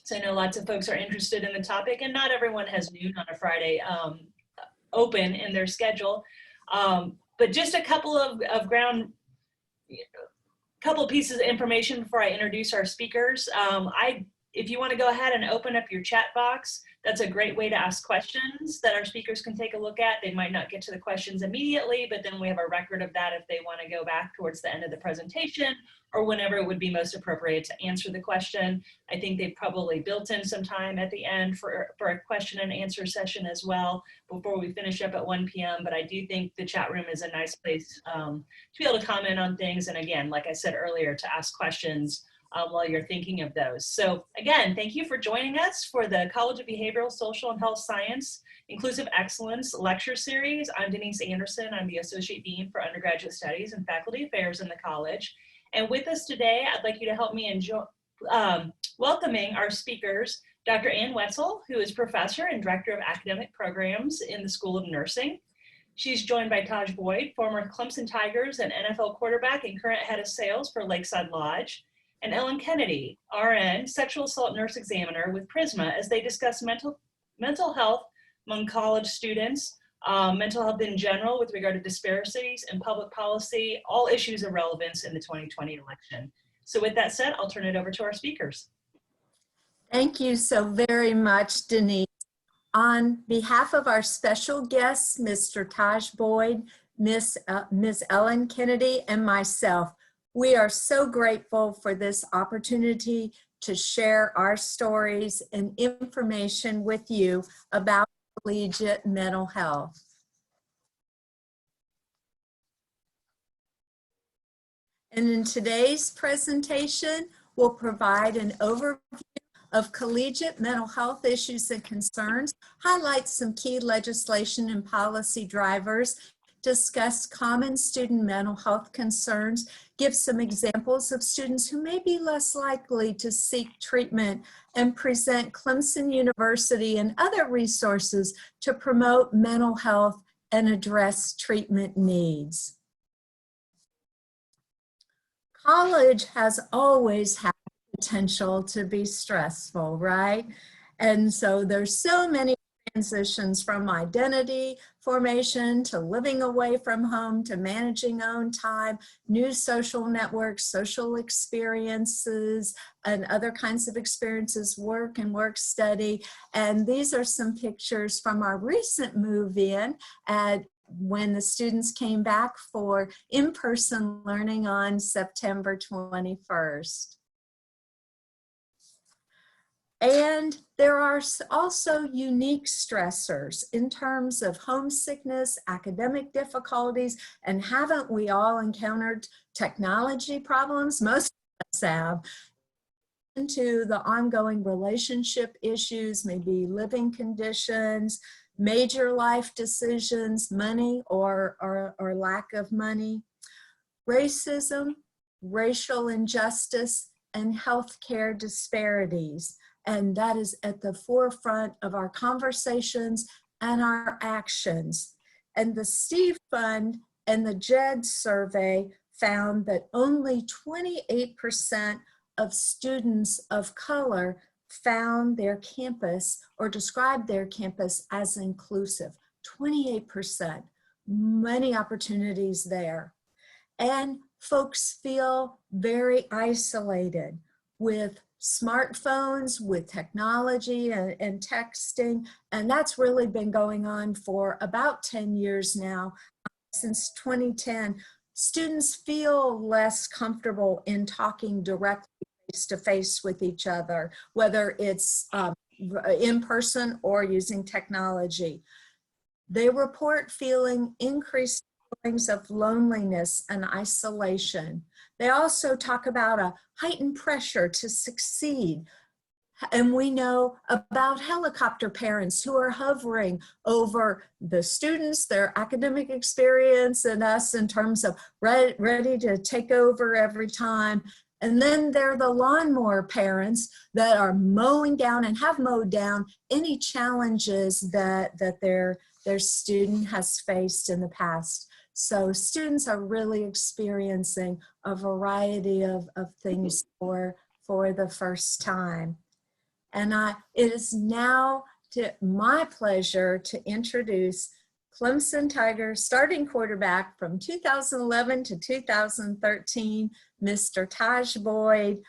So I know lots of folks are interested in the topic, and not everyone has noon on a Friday open in their schedule. But just a couple of couple pieces of information before I introduce our speakers. If you want to go ahead and open up your chat box, that's a great way to ask questions that our speakers can take a look at. They might not get to the questions immediately, but then we have a record of that if they want to go back towards the end of the presentation or whenever it would be most appropriate to answer the question. I think they've probably built in some time at the end for a question and answer session as well before we finish up at 1 p.m. But I do think the chat room is a nice place to be able to comment on things. And again, like I said earlier, to ask questions while you're thinking of those. So again, thank you for joining us for the College of Behavioral, Social, and Health Science Inclusive Excellence Lecture Series. I'm Denise Anderson. I'm the Associate Dean for Undergraduate Studies and Faculty Affairs in the college. And with us today, I'd like you to help me enjoy welcoming our speakers, Dr. Ann Wetsel, who is Professor and Director of Academic Programs in the School of Nursing. She's joined by Tajh Boyd, former Clemson Tigers and NFL quarterback and current head of sales for Lakeside Lodge, and Ellen Kennedy, RN, sexual assault nurse examiner with Prisma, as they discuss mental health among college students, mental health in general with regard to disparities and public policy, all issues of relevance in the 2020 election. So with that said, I'll turn it over to our speakers. Thank you so very much, Denise. On behalf of our special guests, Mr. Tajh Boyd, Ms. Ellen Kennedy, and myself, we are so grateful for this opportunity to share our stories and information with you about collegiate mental health. And in today's presentation, we'll provide an overview of collegiate mental health issues and concerns, highlight some key legislation and policy drivers, discuss common student mental health concerns, give some examples of students who may be less likely to seek treatment, and present Clemson University and other resources to promote mental health and address treatment needs. College has always had potential to be stressful, right? And so there's so many transitions from identity formation to living away from home to managing own time, new social networks, social experiences, and other kinds of experiences, work and work study. And these are some pictures from our recent move-in at when the students came back for in-person learning on September 21st. And there are also unique stressors in terms of homesickness, academic difficulties, and haven't we all encountered technology problems? Most of us have. Into the ongoing relationship issues, maybe living conditions, major life decisions, money or lack of money, racism, racial injustice, and healthcare disparities. And that is at the forefront of our conversations and our actions. And the Steve Fund and the JED survey found that only 28% of students of color found their campus or described their campus as inclusive. 28%, many opportunities there. And folks feel very isolated with smartphones, with technology and texting, and that's really been going on for about 10 years now. Since 2010, students feel less comfortable in talking directly face-to-face with each other, whether it's in person or using technology. They report feeling increased feelings of loneliness and isolation. They also talk about a heightened pressure to succeed. And we know about helicopter parents who are hovering over the students, their academic experience, and us in terms of ready to take over every time. And then there are the lawnmower parents that are mowing down and have mowed down any challenges that their student has faced in the past. So students are really experiencing a variety of things for the first time. And it is now my pleasure to introduce Clemson Tigers starting quarterback from 2011 to 2013, Mr. Tajh Boyd,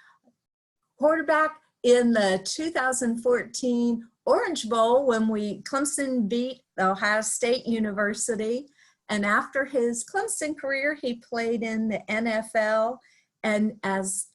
quarterback in the 2014 Orange Bowl when Clemson beat Ohio State University. And after his Clemson career, he played in the NFL. And as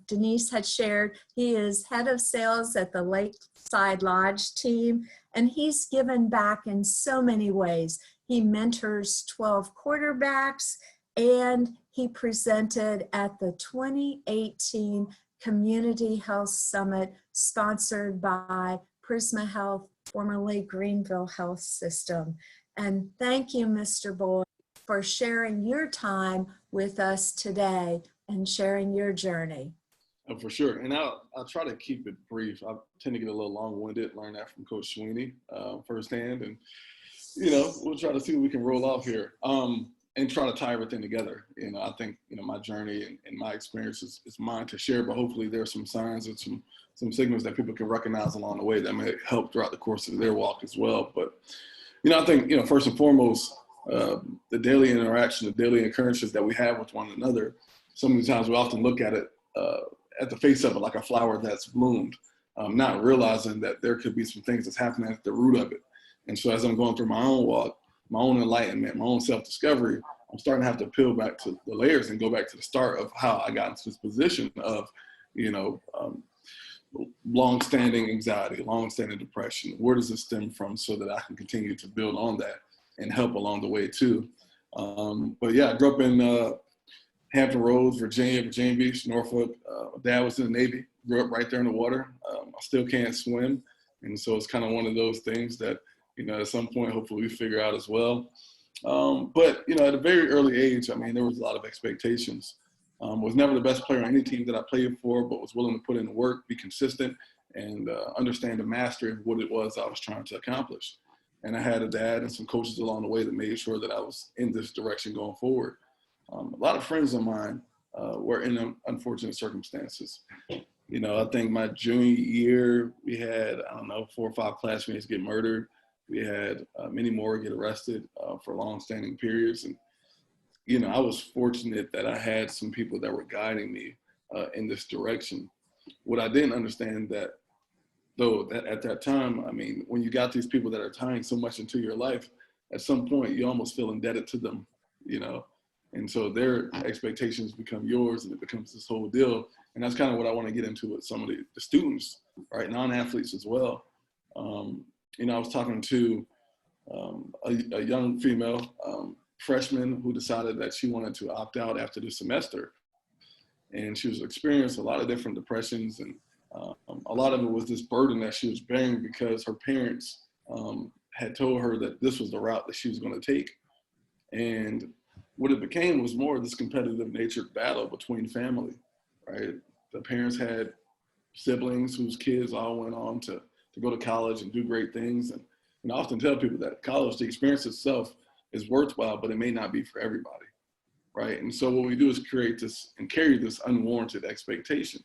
Denise had shared, he is head of sales at the Lakeside Lodge team, and he's given back in so many ways. He mentors 12 quarterbacks, and he presented at the 2018 Community Health Summit sponsored by Prisma Health, formerly Greenville Health System. And thank you, Mr. Boyd, for sharing your time with us today and sharing your journey. Oh, for sure. And I'll try to keep it brief. I tend to get a little long-winded, learn that from Coach Sweeney firsthand. And, we'll try to see what we can roll off here and try to tie everything together. I think, my journey and my experience is mine to share, but hopefully there's some signs and some signals that people can recognize along the way that may help throughout the course of their walk as well. But, I think, first and foremost, the daily interaction, the daily occurrences that we have with one another, so many times we often look at it at the face of it like a flower that's bloomed, not realizing that there could be some things that's happening at the root of it. And so as I'm going through my own walk, my own enlightenment, my own self-discovery, I'm starting to have to peel back to the layers and go back to the start of how I got into this position of, long-standing anxiety, long-standing depression. Where does it stem from so that I can continue to build on that and help along the way too? But yeah, I grew up in Hampton Roads, Virginia Beach, Norfolk. Dad was in the Navy, grew up right there in the water. I still can't swim. And so it's kind of one of those things that, at some point, hopefully we figure out as well. But, at a very early age, there was a lot of expectations. Was never the best player on any team that I played for, but was willing to put in the work, be consistent, and understand the mastery of what it was I was trying to accomplish. And I had a dad and some coaches along the way that made sure that I was in this direction going forward. A lot of friends of mine were in unfortunate circumstances. I think my junior year, we had, 4 or 5 classmates get murdered. We had many more get arrested for long-standing periods. And, I was fortunate that I had some people that were guiding me in this direction. What I didn't understand at that time, when you got these people that are tying so much into your life, at some point you almost feel indebted to them, And so their expectations become yours, and it becomes this whole deal. And that's kind of what I want to get into with some of the students, right? Non-athletes as well. I was talking to a young female freshman who decided that she wanted to opt out after the semester. And she was experiencing a lot of different depressions. And a lot of it was this burden that she was bearing because her parents had told her that this was the route that she was going to take. And what it became was more of this competitive natured battle between family, right? The parents had siblings whose kids all went on to go to college and do great things. And I often tell people that college, the experience itself is worthwhile, but it may not be for everybody, right? And so what we do is create this and carry this unwarranted expectation.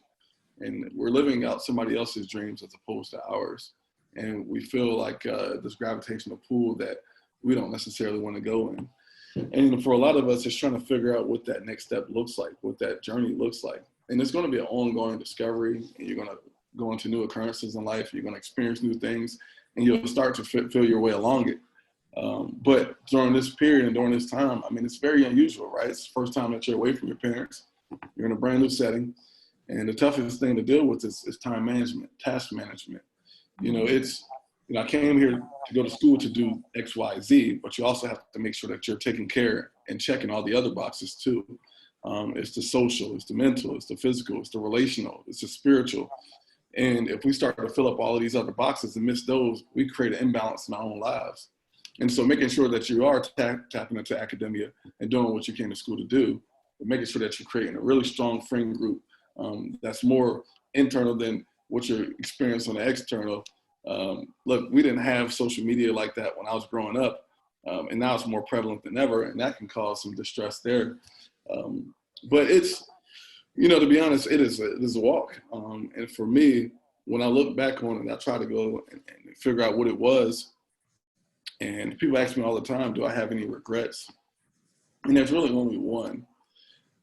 And we're living out somebody else's dreams as opposed to ours. And we feel like this gravitational pull that we don't necessarily want to go in. And for a lot of us, it's trying to figure out what that next step looks like, what that journey looks like. And it's going to be an ongoing discovery, and you're going to go into new occurrences in life. You're going to experience new things, and you'll start to feel your way along it. But during this period and during this time, it's very unusual, right? It's the first time that you're away from your parents. You're in a brand new setting. And the toughest thing to deal with is time management, task management. I came here to go to school to do X, Y, Z, but you also have to make sure that you're taking care and checking all the other boxes too. It's the social, it's the mental, it's the physical, it's the relational, it's the spiritual. And if we start to fill up all of these other boxes and miss those, we create an imbalance in our own lives. And so making sure that you are tapping into academia and doing what you came to school to do, but making sure that you're creating a really strong friend group that's more internal than what you're experiencing on the external. Look, we didn't have social media like that when I was growing up, and now it's more prevalent than ever, and that can cause some distress there. But it's, to be honest, it is a walk. And for me, when I look back on it, I try to go and figure out what it was. And people ask me all the time, do I have any regrets? And there's really only one.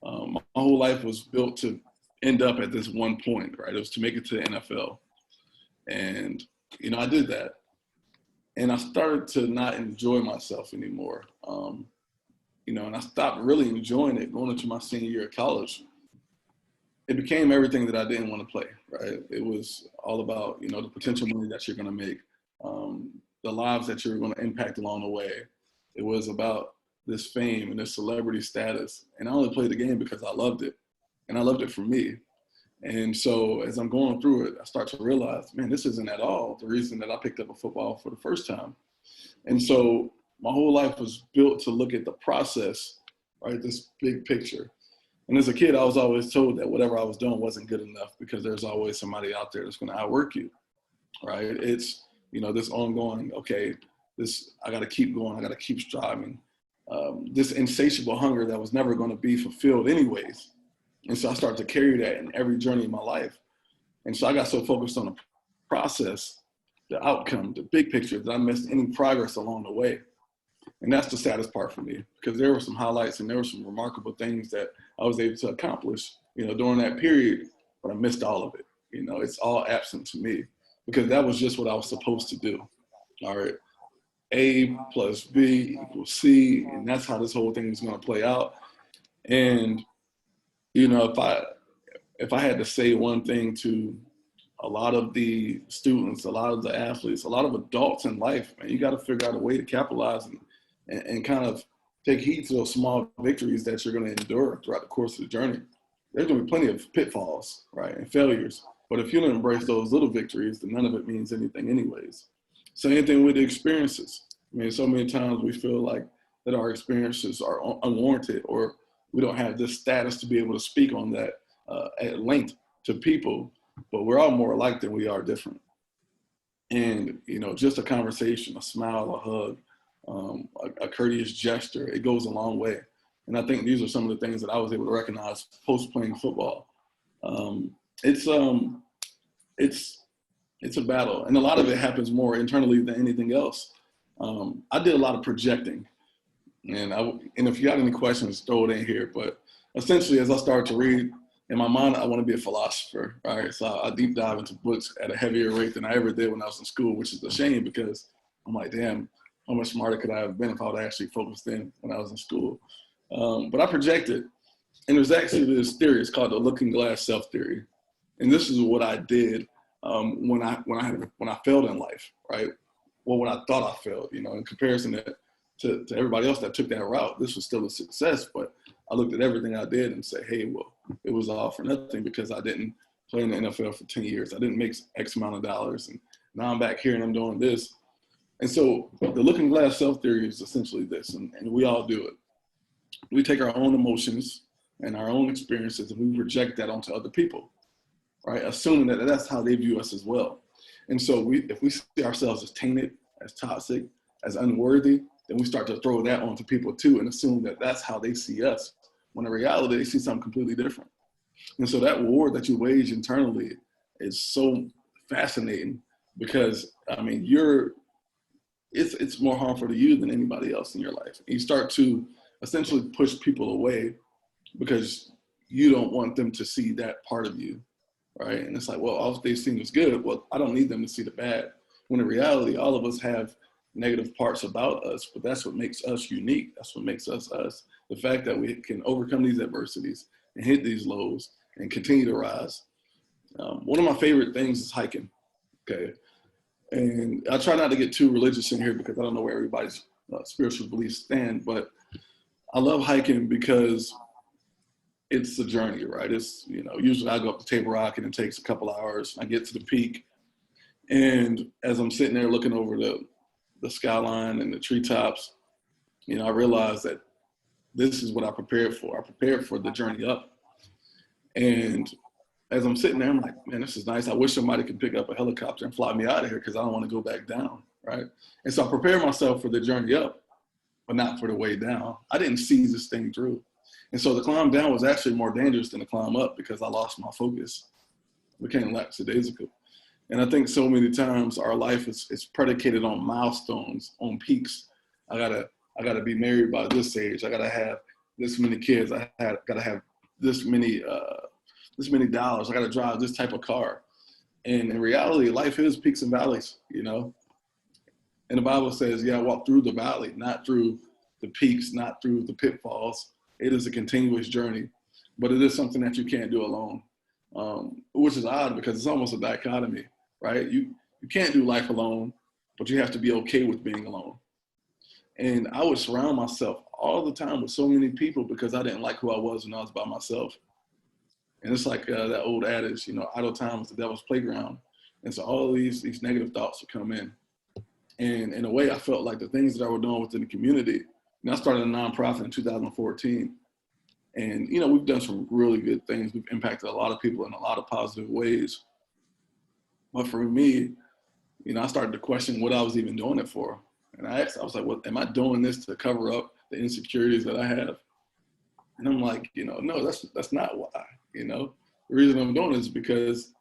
My whole life was built to end up at this one point, right? It was to make it to the NFL. And, you know, I did that. And I started to not enjoy myself anymore. You know, and I stopped really enjoying it going into my senior year of college. It became everything that I didn't want to play, right? It was all about, you know, the potential money that you're going to make, the lives that you're going to impact along the way. It was about this fame and this celebrity status. And I only played the game because I loved it. And I loved it for me. And so as I'm going through it, I start to realize, man, this isn't at all the reason that I picked up a football for the first time. And so my whole life was built to look at the process, right? This big picture. And as a kid, I was always told that whatever I was doing wasn't good enough because there's always somebody out there that's going to outwork you, right? It's, you know, this ongoing, okay, I got to keep going. I got to keep striving. This insatiable hunger that was never going to be fulfilled anyways. And so I started to carry that in every journey of my life. And so I got so focused on the process, the outcome, the big picture, that I missed any progress along the way. And that's the saddest part for me, because there were some highlights and there were some remarkable things that I was able to accomplish, you know, during that period, but I missed all of it. You know, it's all absent to me because that was just what I was supposed to do. All right. A plus B equals C. And that's how this whole thing is going to play out. And, you know, if I had to say one thing to a lot of the students, a lot of the athletes, a lot of adults in life, man, you got to figure out a way to capitalize and kind of take heed to those small victories that you're going to endure throughout the course of the journey. There's going to be plenty of pitfalls, right, and failures. But if you don't embrace those little victories, then none of it means anything anyways. Same thing with the experiences. I mean, so many times we feel like that our experiences are unwarranted, or we don't have this status to be able to speak on that at length to people, but we're all more alike than we are different. And, you know, just a conversation, a smile, a hug, a courteous gesture, it goes a long way. And I think these are some of the things that I was able to recognize post playing football. It's a battle, and a lot of it happens more internally than anything else. I did a lot of projecting, and if you got any questions, throw it in here. But essentially, as I started to read, in my mind, I want to be a philosopher, right? So I deep dive into books at a heavier rate than I ever did when I was in school, which is a shame because I'm like, damn, how much smarter could I have been if I would actually focused in when I was in school? But I projected, and there's actually this theory. It's called the looking glass self theory, and this is what I did when I failed in life, right? Well, when I thought I failed, you know, in comparison to everybody else that took that route, this was still a success. But I looked at everything I did and said, hey, well, it was all for nothing because I didn't play in the NFL for 10 years. I didn't make X amount of dollars, and now I'm back here and I'm doing this. And so the looking glass self theory is essentially this, and we all do it. We take our own emotions and our own experiences and we project that onto other people, right? Assuming that that's how they view us as well. And so if we see ourselves as tainted, as toxic, as unworthy, then we start to throw that onto people too and assume that that's how they see us, when in reality, they see something completely different. And so that war that you wage internally is so fascinating because, I mean, it's more harmful to you than anybody else in your life. And you start to essentially push people away because you don't want them to see that part of you, right? And it's like, well, all they've seen is good. Well, I don't need them to see the bad. When in reality, all of us have negative parts about us, but that's what makes us unique. That's what makes us us. The fact that we can overcome these adversities and hit these lows and continue to rise. One of my favorite things is hiking, okay? And I try not to get too religious in here because I don't know where everybody's spiritual beliefs stand, but I love hiking because it's a journey, right? It's, you know, usually I go up to Table Rock and it takes a couple hours. I get to the peak, and as I'm sitting there looking over the skyline and the treetops, you know, I realize that this is what I prepared for. I prepared for the journey up. And as I'm sitting there, I'm like, man, this is nice. I wish somebody could pick up a helicopter and fly me out of here because I don't want to go back down, right? And so I prepared myself for the journey up, but not for the way down. I didn't see this thing through. And so the climb down was actually more dangerous than the climb up because I lost my focus. It became lackadaisical. And I think so many times our life is predicated on milestones, on peaks. I gotta be married by this age. I gotta have this many kids. Gotta have this many dollars. I gotta drive this type of car. And in reality, life is peaks and valleys, you know. And the Bible says, yeah, walk through the valley, not through the peaks, not through the pitfalls. It is a continuous journey, but it is something that you can't do alone, which is odd because it's almost a dichotomy, right? You can't do life alone, but you have to be okay with being alone. And I would surround myself all the time with so many people because I didn't like who I was when I was by myself. And it's like that old adage, you know, idle time is the devil's playground. And so all of these negative thoughts would come in. And in a way, I felt like the things that I was doing within the community, and I started a nonprofit in 2014. And, you know, we've done some really good things. We've impacted a lot of people in a lot of positive ways. But for me, you know, I started to question what I was even doing it for. And I was like, what, am I doing this to cover up the insecurities that I have? And I'm like, you know, no, that's not why, you know. The reason I'm doing it is because,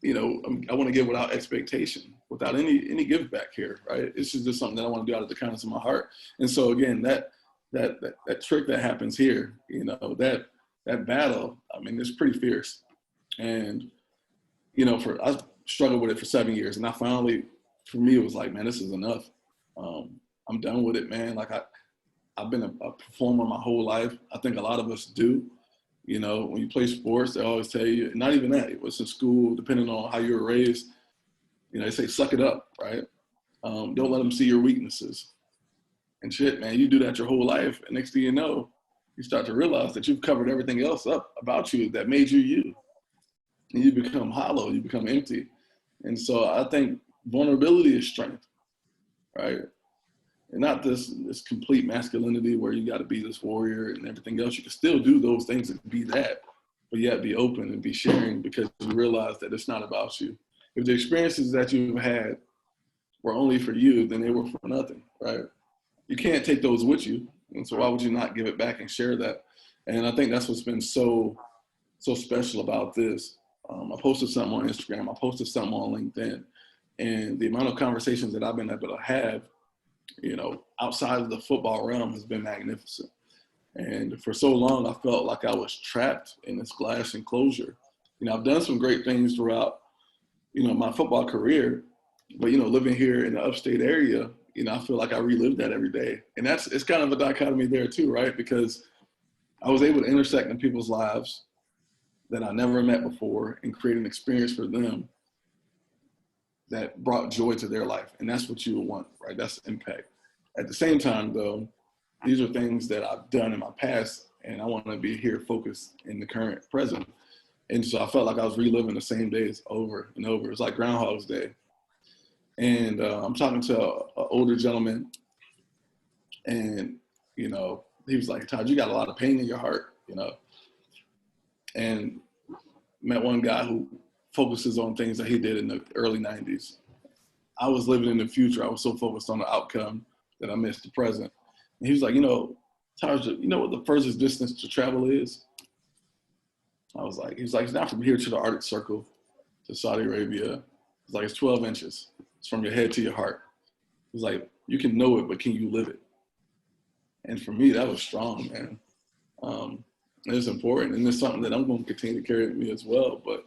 you know, I want to give without expectation, without any give back here, right? It's just something that I want to do out of the kindness of my heart. And so again, that trick that happens here, you know, that battle, I mean, it's pretty fierce. And, you know, I struggled with it for 7 years, and I finally, for me, it was like, man, this is enough. I'm done with it, man. Like I've been a performer my whole life. I think a lot of us do. You know, when you play sports, they always tell you, not even that, it was in school, depending on how you were raised, you know, they say, suck it up, right? Don't let them see your weaknesses. And shit, man, you do that your whole life. And next thing you know, you start to realize that you've covered everything else up about you that made you you. And you become hollow, you become empty. And so I think vulnerability is strength, right? And not this complete masculinity where you got to be this warrior and everything else. You can still do those things and be that, but yet be open and be sharing because you realize that it's not about you. If the experiences that you've had were only for you, then they were for nothing, right? You can't take those with you. And so why would you not give it back and share that? And I think that's what's been so special about this. I posted something on Instagram. I posted something on LinkedIn. And the amount of conversations that I've been able to have, you know, outside of the football realm has been magnificent. And for so long, I felt like I was trapped in this glass enclosure. You know, I've done some great things throughout, you know, my football career, but, you know, living here in the upstate area, you know, I feel like I relive that every day. And it's kind of a dichotomy there too, right? Because I was able to intersect in people's lives that I never met before and create an experience for them that brought joy to their life. And that's what you would want, right? That's impact. At the same time, though, these are things that I've done in my past, and I want to be here focused in the current present. And so I felt like I was reliving the same days over and over. It's like Groundhogs Day. And I'm talking to an older gentleman, and, you know, he was like, Tajh, you got a lot of pain in your heart, you know. And met one guy who focuses on things that he did in the early 90s. I was living in the future. I was so focused on the outcome that I missed the present. And he was like, you know, Tajh, you know what the furthest distance to travel is? I was like, he's like, it's not from here to the Arctic Circle to Saudi Arabia. It's like, it's 12 inches. It's from your head to your heart. He's like, you can know it, but can you live it? And for me, that was strong, man. It's important. And it's something that I'm going to continue to carry with me as well. But,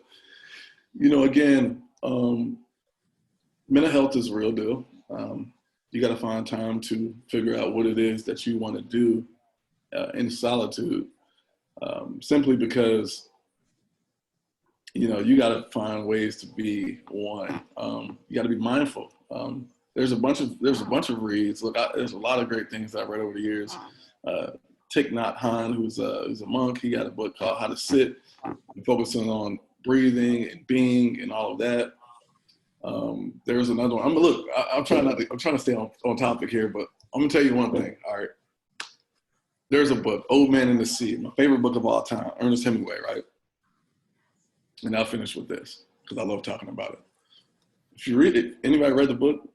you know, again, mental health is a real deal. You got to find time to figure out what it is that you want to do in solitude, simply because, you know, you got to find ways to be one. You got to be mindful. There's a bunch of reads. Look, there's a lot of great things that I've read over the years. Thich Nhat Hanh, who's a monk, he got a book called How to Sit, focusing on breathing and being and all of that. There's another one. I'm trying to stay on topic here, but I'm gonna tell you one thing. All right. There's a book, Old Man in the Sea, my favorite book of all time, Ernest Hemingway, right? And I'll finish with this because I love talking about it. If you read it, anybody read the book?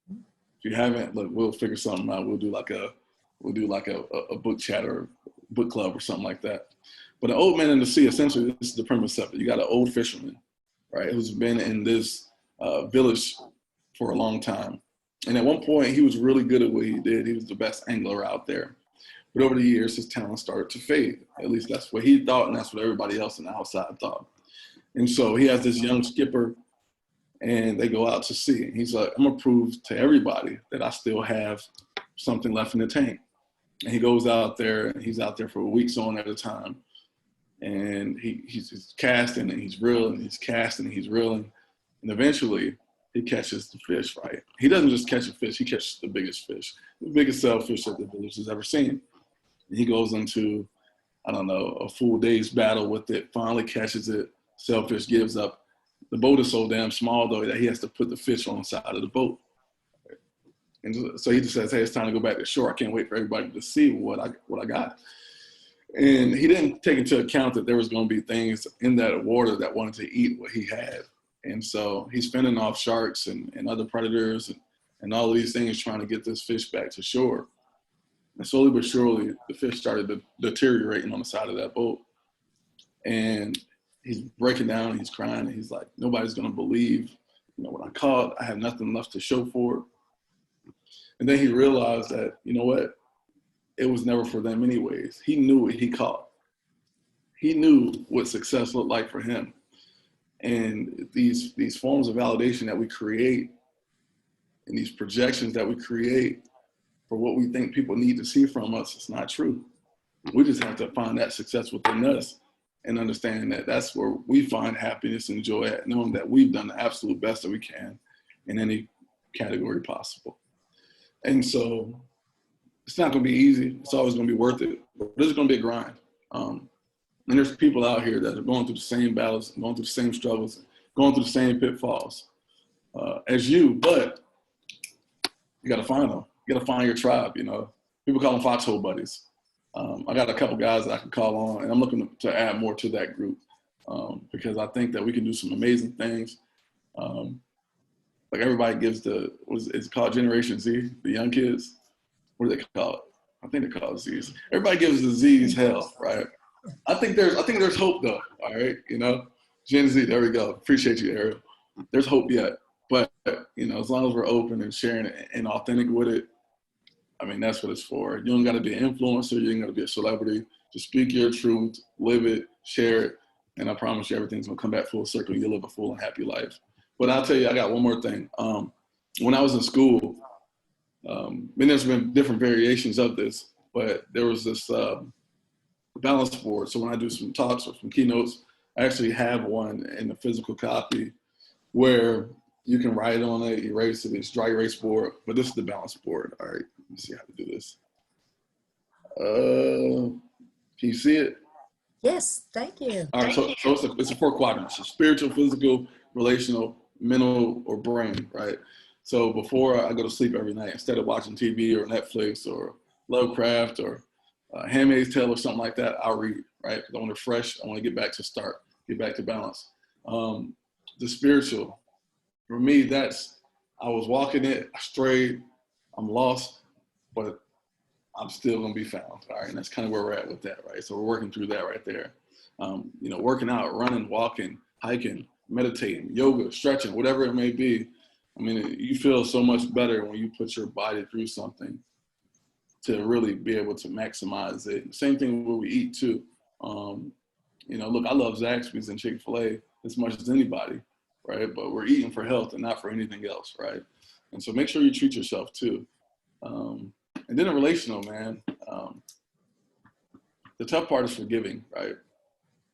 If you haven't, look, we'll figure something out. We'll do like a book chat or book club or something like that. But An Old Man in the Sea, essentially, this is the premise of it. You got an old fisherman, right? Who's been in this village for a long time. And at one point, he was really good at what he did. He was the best angler out there. But over the years, his talent started to fade. At least that's what he thought, and that's what everybody else on the outside thought. And so he has this young skipper, and they go out to sea. And he's like, I'm gonna prove to everybody that I still have something left in the tank. And he goes out there, and he's out there for weeks on at a time. And he's casting, and he's reeling, he's casting, and he's reeling. And eventually, he catches the fish, right? He doesn't just catch a fish, he catches the biggest fish, the biggest sailfish that the village has ever seen. And he goes into, I don't know, a full day's battle with it, finally catches it, sailfish gives up. The boat is so damn small, though, that he has to put the fish on the side of the boat. And so he just says, hey, it's time to go back to shore. I can't wait for everybody to see what I got. And he didn't take into account that there was going to be things in that water that wanted to eat what he had. And so he's fending off sharks and other predators and all of these things trying to get this fish back to shore. And slowly but surely, the fish started to deteriorating on the side of that boat. And he's breaking down, and he's crying, and he's like, nobody's going to believe, what I caught. I have nothing left to show for it. And then he realized that, you know what? It was never for them anyways. He knew what he caught. He knew what success looked like for him. And these forms of validation that we create and these projections that we create for what we think people need to see from us, it's not true. We just have to find that success within us and understand that that's where we find happiness and joy at, knowing that we've done the absolute best that we can in any category possible. And so it's not going to be easy. It's always going to be worth it. But this is going to be a grind. And there's people out here that are going through the same battles, going through the same struggles, going through the same pitfalls as you, but you got to find them. You got to find your tribe, People call them foxhole buddies. I got a couple guys that I can call on, and I'm looking to add more to that group because I think that we can do some amazing things. Like everybody gives it's called Generation Z, the young kids. What do they call it? I think they call it Z's. Everybody gives the Z's hell, right? I think there's hope though, all right? Gen Z, there we go. Appreciate you, Ariel. There's hope yet. But, as long as we're open and sharing it and authentic with it, I mean, that's what it's for. You don't got to be an influencer. You ain't got to be a celebrity. Just speak your truth, live it, share it, and I promise you everything's going to come back full circle. You'll live a full and happy life. But I'll tell you, I got one more thing. When I was in school, and there's been different variations of this, but there was this balance board. So when I do some talks or some keynotes, I actually have one in a physical copy where you can write on it, erase it, it's dry erase board, but this is the balance board. All right, let me see how to do this. Can you see it? Yes, thank you. All right, so it's a 4 quadrants: so spiritual, physical, relational, mental, or brain, right? So before I go to sleep every night, instead of watching TV or Netflix or Lovecraft or Handmaid's Tale or something like that, I'll read, right? Because I want to refresh, I want to get back to balance. The spiritual, for me, I was walking it, I strayed, I'm lost, but I'm still gonna be found, all right? And that's kind of where we're at with that, right? So we're working through that right there. Working out, running, walking, hiking, meditating, yoga, stretching, whatever it may be. I mean, you feel so much better when you put your body through something to really be able to maximize it. Same thing where we eat too. Look, I love Zaxby's and Chick-fil-A as much as anybody, right? But we're eating for health and not for anything else, right? And so make sure you treat yourself too. And then a relational, man. The tough part is forgiving, right?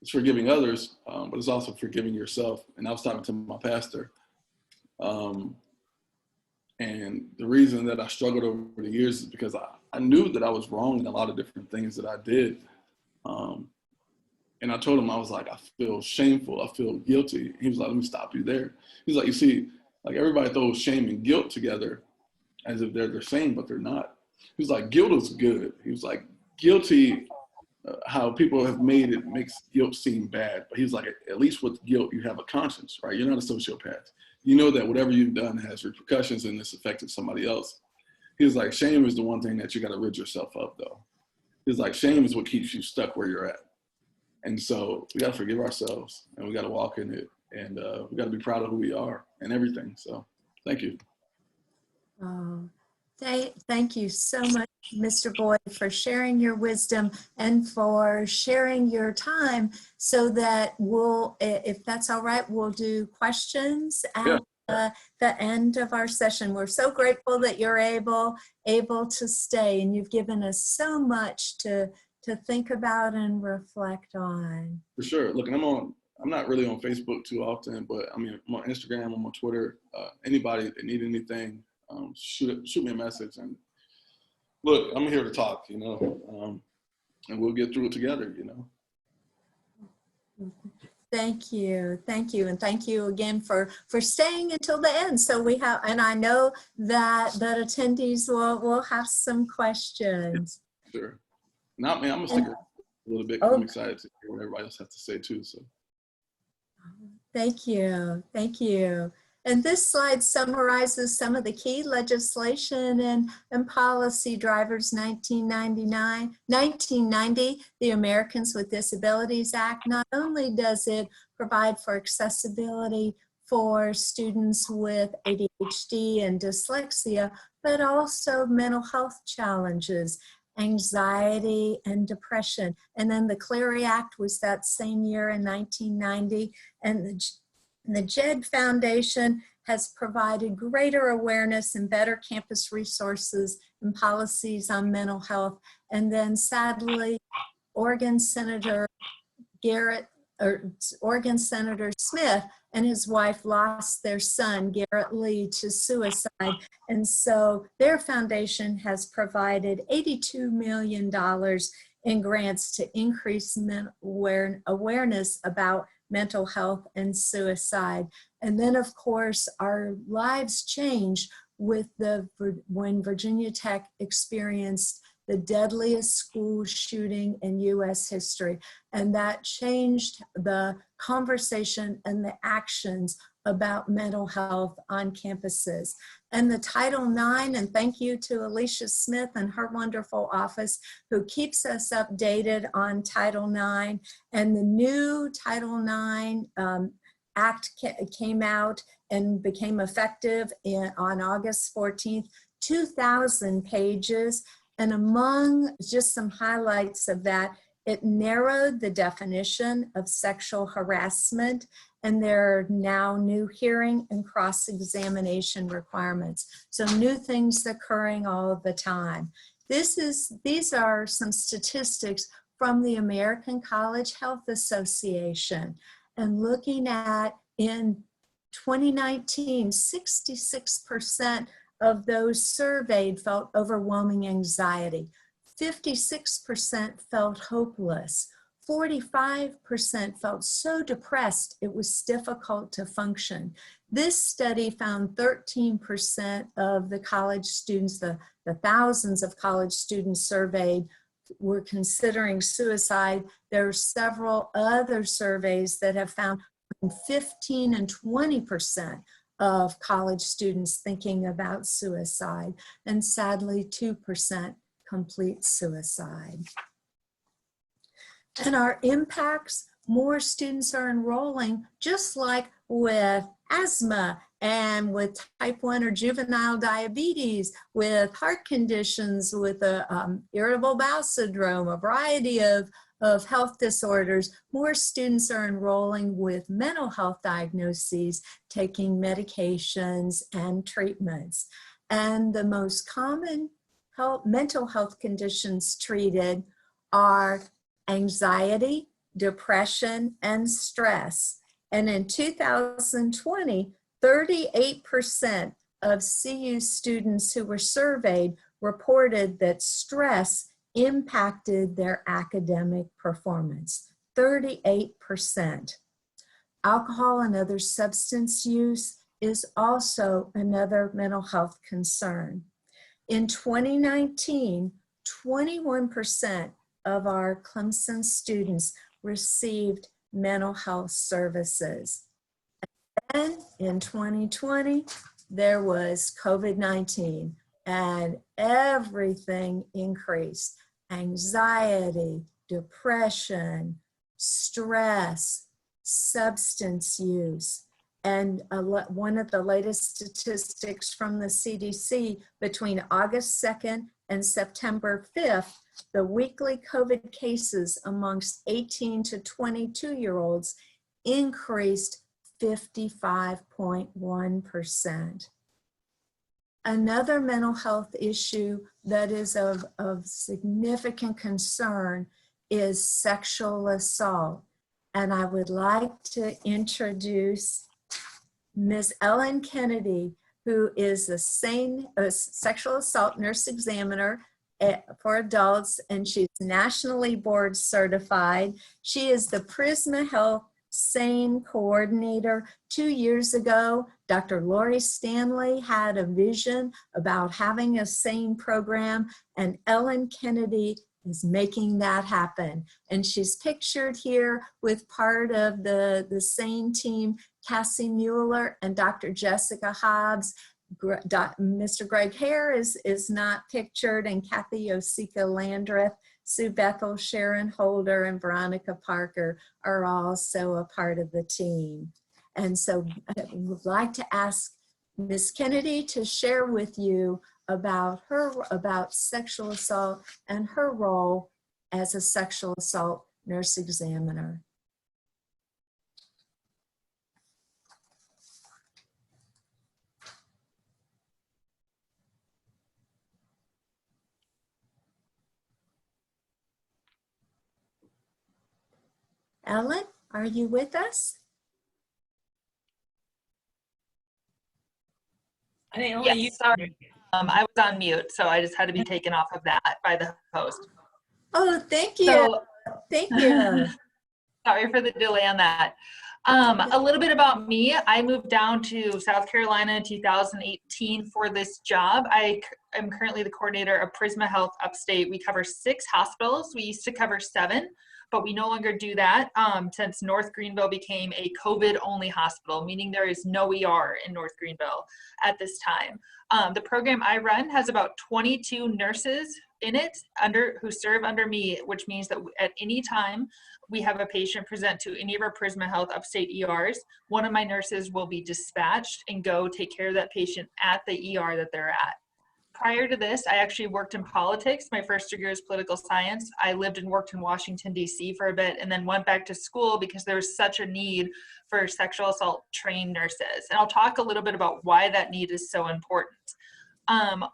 It's forgiving others, but it's also forgiving yourself. And I was talking to my pastor. And the reason that I struggled over the years is because I knew that I was wrong in a lot of different things that I did. And I told him, I was like, I feel shameful. I feel guilty. He was like, let me stop you there. He's like, you see, like everybody throws shame and guilt together as if they're the same, but they're not. He was like, guilt is good. He was like, guilty, how people have made it makes guilt seem bad. But he's like, at least with guilt, you have a conscience, right? You're not a sociopath. You know that whatever you've done has repercussions and it's affected somebody else. He was like, shame is the one thing that you got to rid yourself of, though. He's like, shame is what keeps you stuck where you're at. And so we got to forgive ourselves and we got to walk in it And we got to be proud of who we are and everything. So thank you. Oh, thank you so much, Mr. Boyd, for sharing your wisdom and for sharing your time, so that we'll, if that's all right, we'll do questions Yeah. at the end of our session. We're so grateful that you're able to stay, and you've given us so much to think about and reflect on. For sure. Look, I'm not really on Facebook too often, but I mean, I'm on Instagram, I'm on Twitter. Anybody that need anything, shoot me a message. And look, I'm here to talk, you know, and we'll get through it together, you know. Thank you. And thank you again for staying until the end. So we have, and I know that attendees will have some questions. Sure. Now, man, I'm gonna stick around a little bit because I'm excited to hear what everybody else has to say too. So. Thank you. And this slide summarizes some of the key legislation and policy drivers. 1990, the Americans with Disabilities Act. Not only does it provide for accessibility for students with ADHD and dyslexia, but also mental health challenges, anxiety and depression. And then the Clery Act was that same year in 1990. And the JED Foundation has provided greater awareness and better campus resources and policies on mental health. And then sadly, Oregon Senator Smith and his wife lost their son, Garrett Lee, to suicide. And so their foundation has provided $82 million in grants to increase awareness about mental health and suicide. And then of course, our lives changed with when Virginia Tech experienced the deadliest school shooting in US history. And that changed the conversation and the actions about mental health on campuses. And the Title IX, and thank you to Alicia Smith and her wonderful office who keeps us updated on Title IX. And the new Title IX Act came out and became effective on August 14th, 2,000 pages. And among just some highlights of that, it narrowed the definition of sexual harassment, and there are now new hearing and cross-examination requirements. So new things occurring all the time. These are some statistics from the American College Health Association. And looking at in 2019, 66% of those surveyed felt overwhelming anxiety. 56% felt hopeless. 45% felt so depressed it was difficult to function. This study found 13% of the college students, the thousands of college students surveyed, were considering suicide. There are several other surveys that have found 15 and 20% of college students thinking about suicide, and sadly 2% complete suicide. And our impacts, more students are enrolling, just like with asthma and with type 1 or juvenile diabetes, with heart conditions, with irritable bowel syndrome, a variety of health disorders. More students are enrolling with mental health diagnoses, taking medications and treatments. And the most common mental health conditions treated are anxiety, depression, and stress. And in 2020, 38% of CU students who were surveyed reported that stress impacted their academic performance. 38%. Alcohol and other substance use is also another mental health concern. In 2019, 21% of our Clemson students received mental health services. And in 2020, there was COVID-19 and everything increased. Anxiety, depression, stress, substance use. And one of the latest statistics from the CDC, between August 2nd and September 5th, the weekly COVID cases amongst 18 to 22-year-olds increased 55.1%. Another mental health issue that is of significant concern is sexual assault. And I would like to introduce Ms. Ellen Kennedy, who is a sexual assault nurse examiner for adults, and she's nationally board certified. She is the Prisma Health SANE coordinator. 2 years ago, Dr. Lori Stanley had a vision about having a SANE program, and Ellen Kennedy is making that happen. And she's pictured here with part of the SANE team, Cassie Mueller and Dr. Jessica Hobbs. Mr. Greg Hare is not pictured, and Kathy Osika Landreth, Sue Bethel, Sharon Holder, and Veronica Parker are also a part of the team. And so I would like to ask Ms. Kennedy to share with you about sexual assault and her role as a sexual assault nurse examiner. Ellen, are you with us? I think only you. Yes, sorry. I was on mute, so I just had to be taken off of that by the host. Oh, thank you. So, Thank you. sorry for the delay on that. A little bit about me. I moved down to South Carolina in 2018 for this job. I am currently the coordinator of Prisma Health Upstate. We cover 6 hospitals. We used to cover 7, but we no longer do that since North Greenville became a COVID-only hospital, meaning there is no ER in North Greenville at this time. The program I run has about 22 nurses in it who serve under me, which means that at any time we have a patient present to any of our Prisma Health Upstate ERs, one of my nurses will be dispatched and go take care of that patient at the ER that they're at. Prior to this, I actually worked in politics. My first degree was political science. I lived and worked in Washington, D.C. for a bit, and then went back to school because there was such a need for sexual assault trained nurses. And I'll talk a little bit about why that need is so important.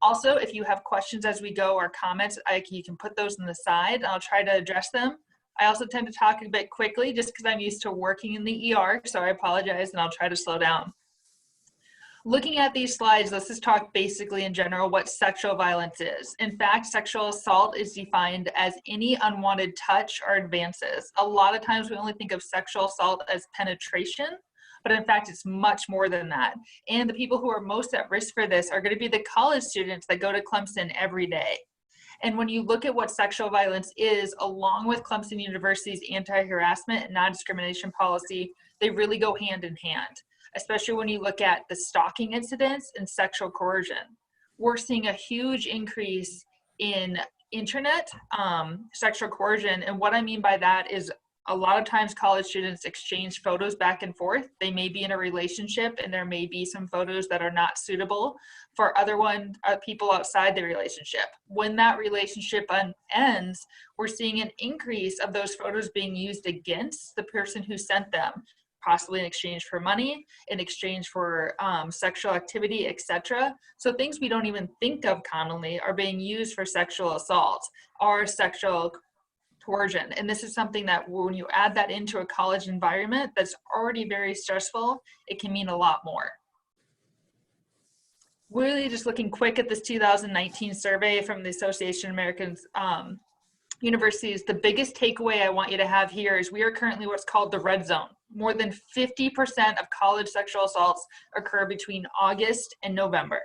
Also, if you have questions as we go or comments, you can put those on the side, and I'll try to address them. I also tend to talk a bit quickly just because I'm used to working in the ER, so I apologize, and I'll try to slow down. Looking at these slides, let's just talk basically in general what sexual violence is. In fact, sexual assault is defined as any unwanted touch or advances. A lot of times we only think of sexual assault as penetration, but in fact, it's much more than that. And the people who are most at risk for this are going to be the college students that go to Clemson every day. And when you look at what sexual violence is, along with Clemson University's anti-harassment and non-discrimination policy, they really go hand in hand, especially when you look at the stalking incidents and sexual coercion. We're seeing a huge increase in internet sexual coercion. And what I mean by that is a lot of times college students exchange photos back and forth. They may be in a relationship and there may be some photos that are not suitable for people outside the relationship. When that relationship ends, we're seeing an increase of those photos being used against the person who sent them, possibly in exchange for money, in exchange for sexual activity, etc. So things we don't even think of commonly are being used for sexual assault or sexual coercion. And this is something that when you add that into a college environment that's already very stressful, it can mean a lot more. Really just looking quick at this 2019 survey from the Association of American Universities, the biggest takeaway I want you to have here is we are currently what's called the red zone. More than 50% of college sexual assaults occur between August and November.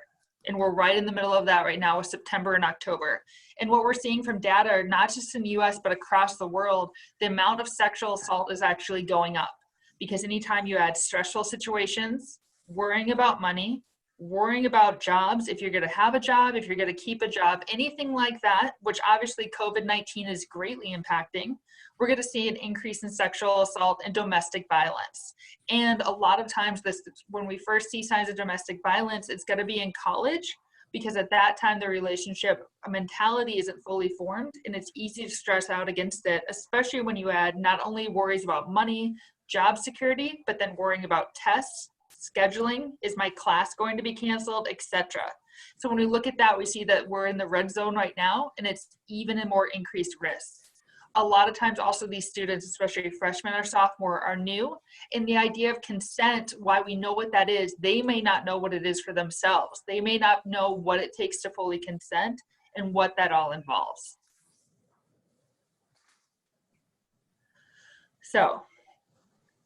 And we're right in the middle of that right now with September and October. And what we're seeing from data, not just in the US, but across the world, the amount of sexual assault is actually going up. Because anytime you add stressful situations, worrying about money, worrying about jobs, if you're going to have a job, if you're going to keep a job, anything like that, which obviously COVID-19 is greatly impacting, we're going to see an increase in sexual assault and domestic violence. And a lot of times when we first see signs of domestic violence, it's going to be in college, because at that time the relationship mentality isn't fully formed, and it's easy to stress out against it, especially when you add not only worries about money, job security, but then worrying about tests, scheduling, is my class going to be canceled, etc. So when we look at that, we see that we're in the red zone right now, and it's even a more increased risk. A lot of times also these students, especially freshmen or sophomore, are new, and the idea of consent, why we know what that is, they may not know what it is for themselves. They may not know what it takes to fully consent and what that all involves. So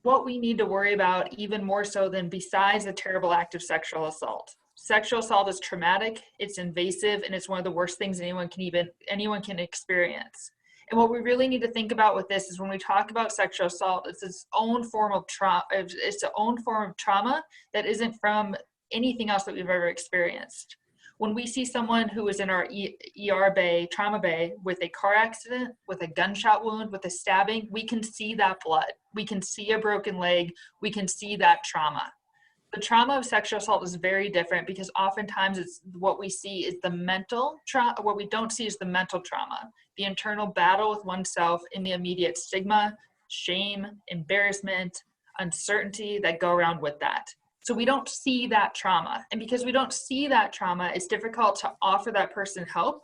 what we need to worry about even more so than besides the terrible act of sexual assault. Sexual assault is traumatic, it's invasive, and it's one of the worst things anyone can experience. And what we really need to think about with this is when we talk about sexual assault, it's its own form of trauma. It's its own form of trauma that isn't from anything else that we've ever experienced. When we see someone who is in our ER bay, trauma bay, with a car accident, with a gunshot wound, with a stabbing, we can see that blood. We can see a broken leg. We can see that trauma. The trauma of sexual assault is very different, because oftentimes it's what we see is the mental trauma. What we don't see is the mental trauma, the internal battle with oneself, and the immediate stigma, shame, embarrassment, uncertainty that go around with that. So we don't see that trauma. And because we don't see that trauma, it's difficult to offer that person help,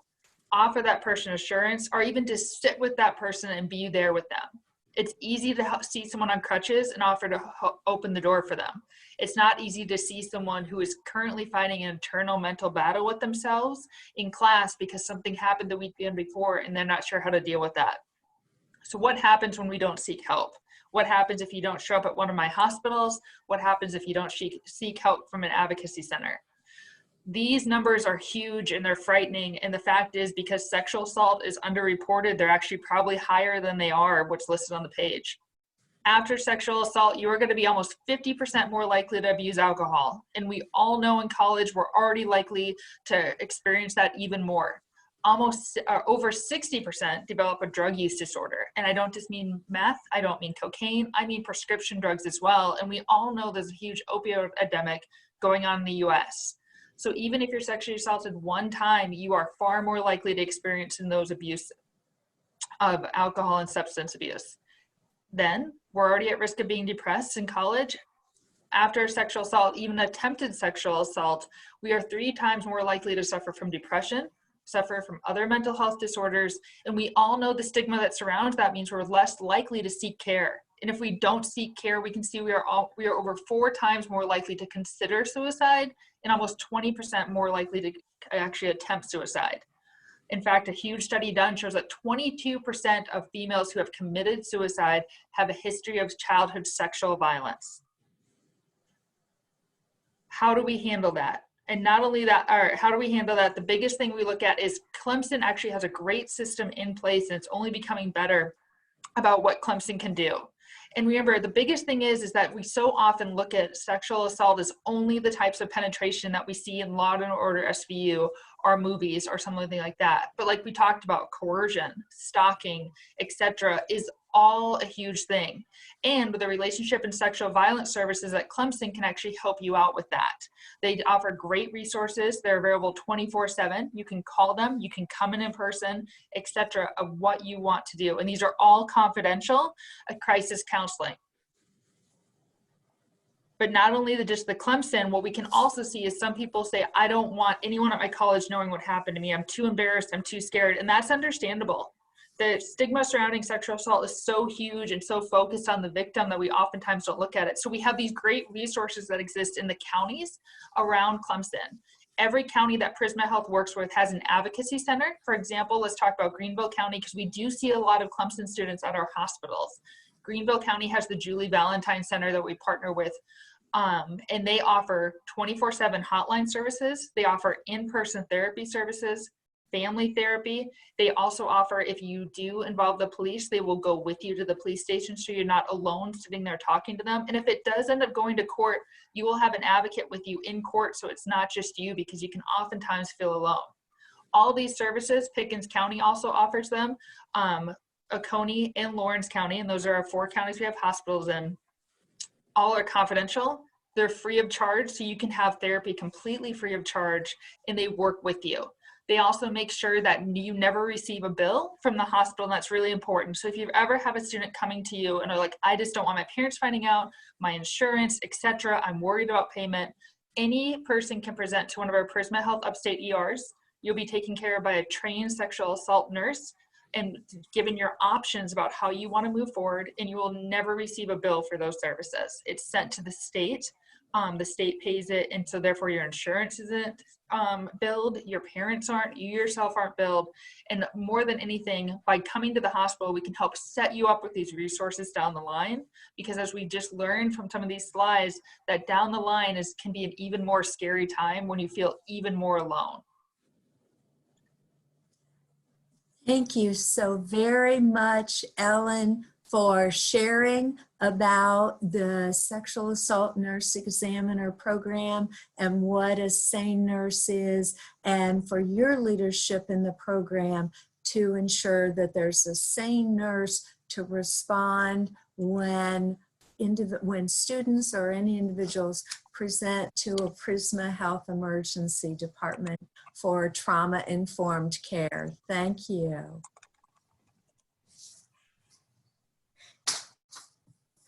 offer that person assurance, or even to sit with that person and be there with them. It's easy to see someone on crutches and offer to open the door for them. It's not easy to see someone who is currently fighting an internal mental battle with themselves in class because something happened the week before and they're not sure how to deal with that. So what happens when we don't seek help? What happens if you don't show up at one of my hospitals? What happens if you don't seek help from an advocacy center? These numbers are huge and they're frightening. And the fact is, because sexual assault is underreported, they're actually probably higher than they are what's listed on the page. After sexual assault, you are going to be almost 50% more likely to abuse alcohol. And we all know in college, we're already likely to experience that even more. Over 60% develop a drug use disorder. And I don't just mean meth, I don't mean cocaine, I mean prescription drugs as well. And we all know there's a huge opioid epidemic going on in the US. So even if you're sexually assaulted one time, you are far more likely to experience in those abuse of alcohol and substance abuse. Then we're already at risk of being depressed in college. After sexual assault, even attempted sexual assault, we are 3 times more likely to suffer from depression, suffer from other mental health disorders, and we all know the stigma that surrounds that means we're less likely to seek care. And if we don't seek care, we can see we are over 4 times more likely to consider suicide and almost 20% more likely to actually attempt suicide. In fact, a huge study done shows that 22% of females who have committed suicide have a history of childhood sexual violence. How do we handle that? And not only that, or how do we handle that? The biggest thing we look at is Clemson actually has a great system in place, and it's only becoming better about what Clemson can do. And remember, the biggest thing is that we so often look at sexual assault as only the types of penetration that we see in Law & Order SVU or movies or something like that. But like we talked about, coercion, stalking, etc., is all a huge thing. And with the relationship and sexual violence services at Clemson can actually help you out with that. They offer great resources. They're available 24/7. You can call them, you can come in person, etc., of what you want to do. And these are all confidential, crisis counseling. But not only just the Clemson, what we can also see is some people say, I don't want anyone at my college knowing what happened to me. I'm too embarrassed, I'm too scared. And that's understandable. The stigma surrounding sexual assault is so huge and so focused on the victim that we oftentimes don't look at it. So we have these great resources that exist in the counties around Clemson. Every county that Prisma Health works with has an advocacy center. For example, let's talk about Greenville County, because we do see a lot of Clemson students at our hospitals. Greenville County has the Julie Valentine Center that we partner with. And they offer 24/7 hotline services. They offer in-person therapy services, family therapy. They also offer, if you do involve the police, they will go with you to the police station so you're not alone sitting there talking to them. And if it does end up going to court, you will have an advocate with you in court, so it's not just you, because you can oftentimes feel alone. All these services, Pickens County also offers them, Oconee and Lawrence County, and those are our 4 counties we have hospitals in. All are confidential. They're free of charge, so you can have therapy completely free of charge, and they work with you. They also make sure that you never receive a bill from the hospital, and that's really important. So if you ever have a student coming to you and are like, I just don't want my parents finding out, my insurance, etc., I'm worried about payment, any person can present to one of our Prisma Health Upstate ERs. You'll be taken care of by a trained sexual assault nurse and given your options about how you want to move forward, and you will never receive a bill for those services. It's sent to the state. The state pays it, and so therefore your insurance isn't billed, your parents aren't, you yourself aren't billed. And more than anything, by coming to the hospital, we can help set you up with these resources down the line, because as we just learned from some of these slides, that down the line can be an even more scary time when you feel even more alone. Thank you so very much, Ellen, for sharing about the sexual assault nurse examiner program and what a SANE nurse is, and for your leadership in the program to ensure that there's a SANE nurse to respond when students or any individuals present to a Prisma Health Emergency Department for trauma-informed care. Thank you.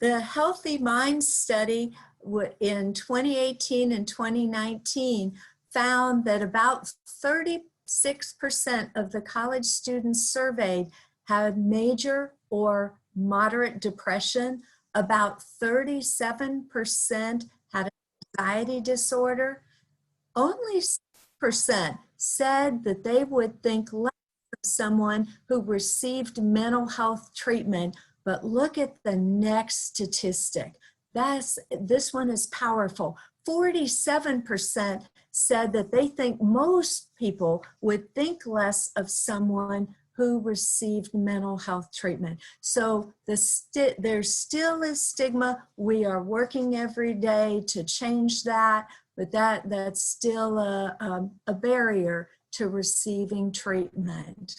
The Healthy Minds study in 2018 and 2019 found that about 36% of the college students surveyed had major or moderate depression. About 37% had an anxiety disorder. Only 6% said that they would think less of someone who received mental health treatment. But look at the next statistic. This one is powerful. 47% said that they think most people would think less of someone who received mental health treatment. So there still is stigma. We are working every day to change that, but that's still a barrier to receiving treatment.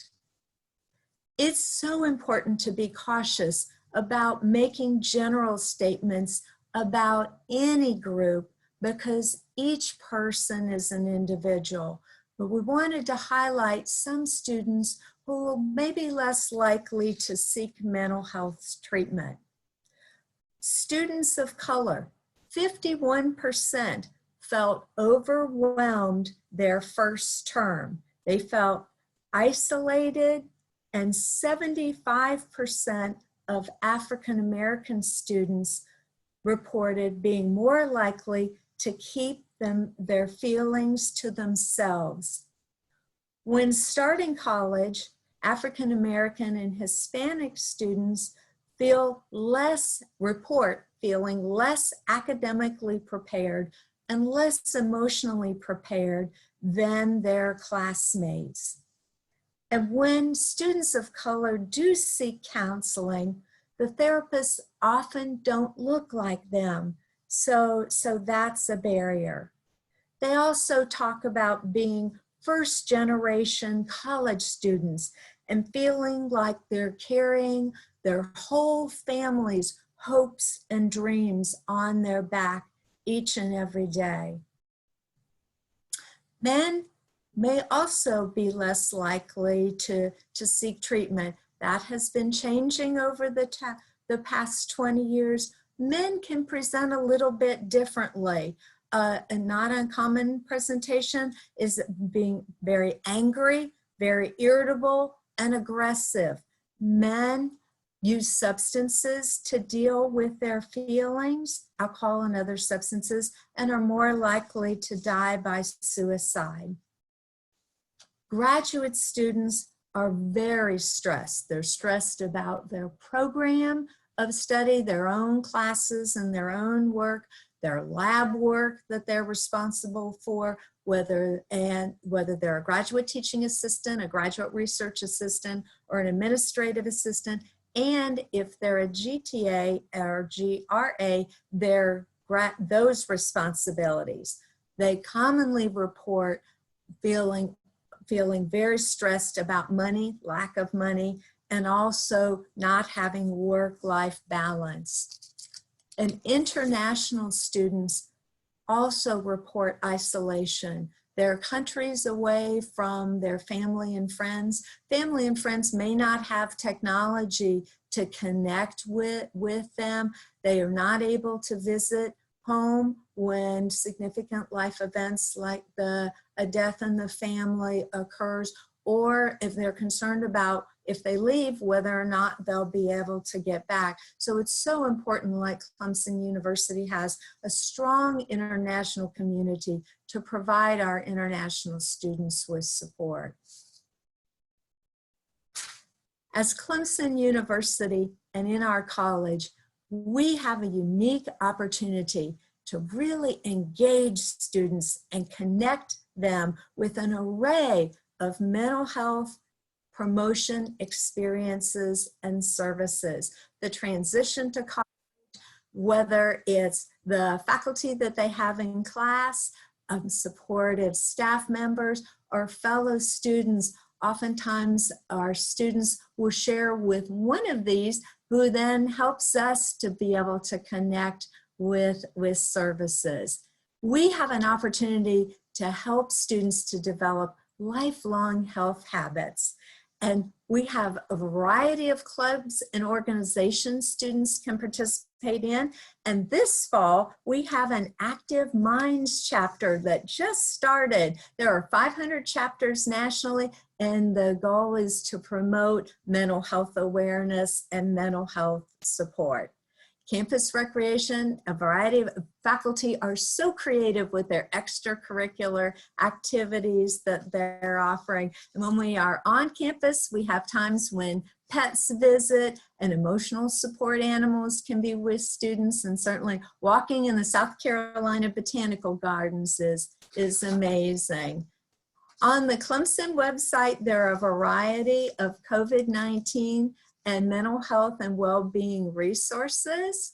It's so important to be cautious about making general statements about any group, because each person is an individual. But we wanted to highlight some students who may be less likely to seek mental health treatment. Students of color, 51% felt overwhelmed their first term. They felt isolated, and 75% of African American students reported being more likely to keep their feelings to themselves. When starting college, African American and Hispanic students report feeling less academically prepared and less emotionally prepared than their classmates. And when students of color do seek counseling, the therapists often don't look like them. So that's a barrier. They also talk about being first-generation college students and feeling like they're carrying their whole family's hopes and dreams on their back each and every day. Men may also be less likely to seek treatment. That has been changing over the past 20 years. Men can present a little bit differently. A not uncommon presentation is being very angry, very irritable, and aggressive. Men use substances to deal with their feelings, alcohol and other substances, and are more likely to die by suicide. Graduate students are very stressed. They're stressed about their program of study, their own classes and their own work. their lab work that they're responsible for, whether they're a graduate teaching assistant, a graduate research assistant, or an administrative assistant, and if they're a GTA or GRA, those responsibilities. They commonly report feeling very stressed about money, lack of money, and also not having work-life balance. And international students also report isolation. They're countries away from their family and friends. Family and friends may not have technology to connect with them. They are not able to visit home when significant life events like a death in the family occurs, or if they're concerned about if they leave, whether or not they'll be able to get back. So it's so important, like Clemson University has a strong international community to provide our international students with support. As Clemson University and in our college, we have a unique opportunity to really engage students and connect them with an array of mental health promotion experiences and services. The transition to college, whether it's the faculty that they have in class, supportive staff members, or fellow students. Oftentimes our students will share with one of these, who then helps us to be able to connect with services. We have an opportunity to help students to develop lifelong health habits. And we have a variety of clubs and organizations students can participate in. And this fall, we have an Active Minds chapter that just started. There are 500 chapters nationally, and the goal is to promote mental health awareness and mental health support. Campus recreation, a variety of faculty are so creative with their extracurricular activities that they're offering. And when we are on campus, we have times when pets visit and emotional support animals can be with students, and certainly walking in the South Carolina Botanical Gardens is amazing. On the Clemson website, there are a variety of COVID-19 and mental health and well-being resources,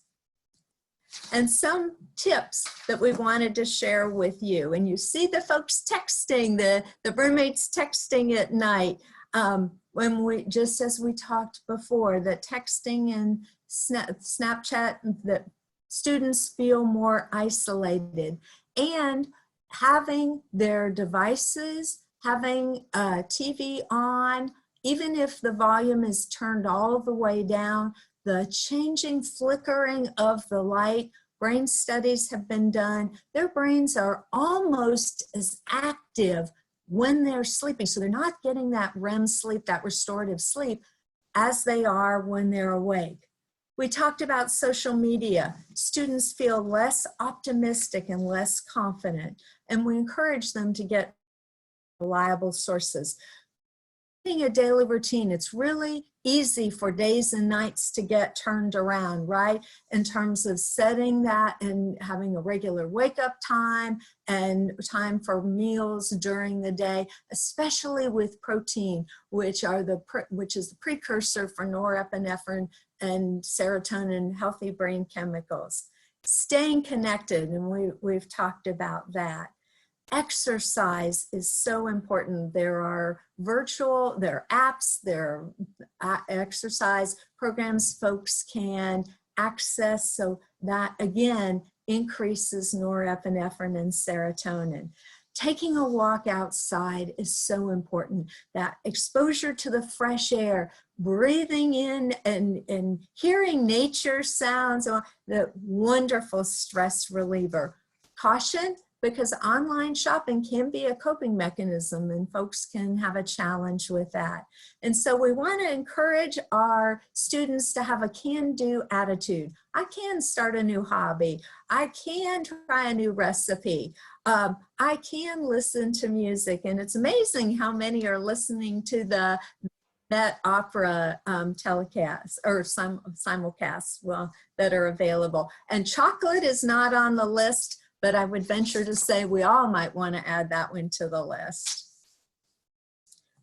and some tips that we wanted to share with you. And you see the folks texting, the roommates texting at night. Just as we talked before, that texting and Snapchat, that students feel more isolated, and having their devices, having a TV on, even if the volume is turned all the way down, the changing flickering of the light, brain studies have been done. Their brains are almost as active when they're sleeping. So they're not getting that REM sleep, that restorative sleep, as they are when they're awake. We talked about social media. Students feel less optimistic and less confident, and we encourage them to get reliable sources. A daily routine, it's really easy for days and nights to get turned around, right? In terms of setting that and having a regular wake up time and time for meals during the day, especially with protein, which is the precursor for norepinephrine and serotonin, healthy brain chemicals. Staying connected, and we've talked about that. Exercise is so important. There are apps, there are exercise programs folks can access, so that again increases norepinephrine and serotonin. Taking a walk outside is so important. That exposure to the fresh air, breathing in and hearing nature sounds, the wonderful stress reliever. Caution, because online shopping can be a coping mechanism and folks can have a challenge with that. And so we want to encourage our students to have a can-do attitude. I can start a new hobby. I can try a new recipe. I can listen to music, and it's amazing how many are listening to the that opera telecast or simulcasts, well, that are available. And chocolate is not on the list, but I would venture to say we all might want to add that one to the list.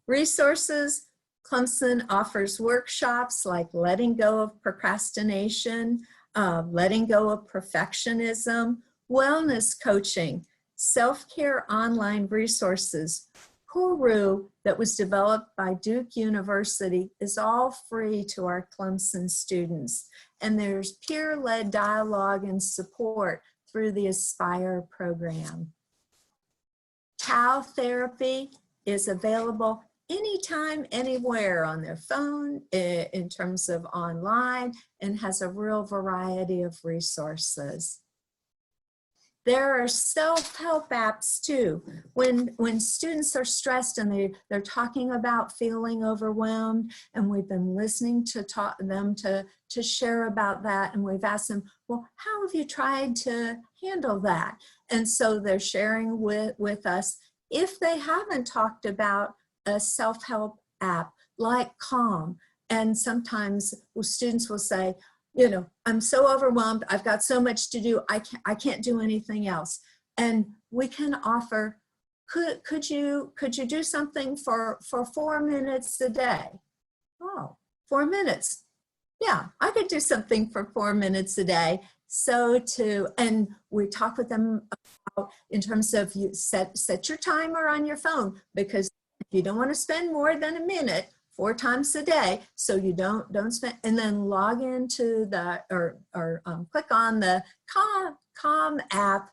Resources, Clemson offers workshops like letting go of procrastination, letting go of perfectionism, wellness coaching, self-care online resources. Guru that was developed by Duke University is all free to our Clemson students. And there's peer-led dialogue and support through the Aspire program. Tau therapy is available anytime, anywhere on their phone in terms of online, and has a real variety of resources. There are self-help apps too. When students are stressed and they're talking about feeling overwhelmed, and we've been listening to them to share about that, and we've asked them, well, how have you tried to handle that? And so they're sharing with us. If they haven't talked about a self-help app like Calm, and sometimes students will say, you know, I'm so overwhelmed, I've got so much to do, I can't do anything else. And we can offer, could you do something for 4 minutes a day? Oh, 4 minutes. Yeah, I could do something for 4 minutes a day. So and we talk with them about, in terms of, you set your timer on your phone, because if you don't want to spend more than a minute 4 times a day, so you don't spend, and then log into the, click on the Calm app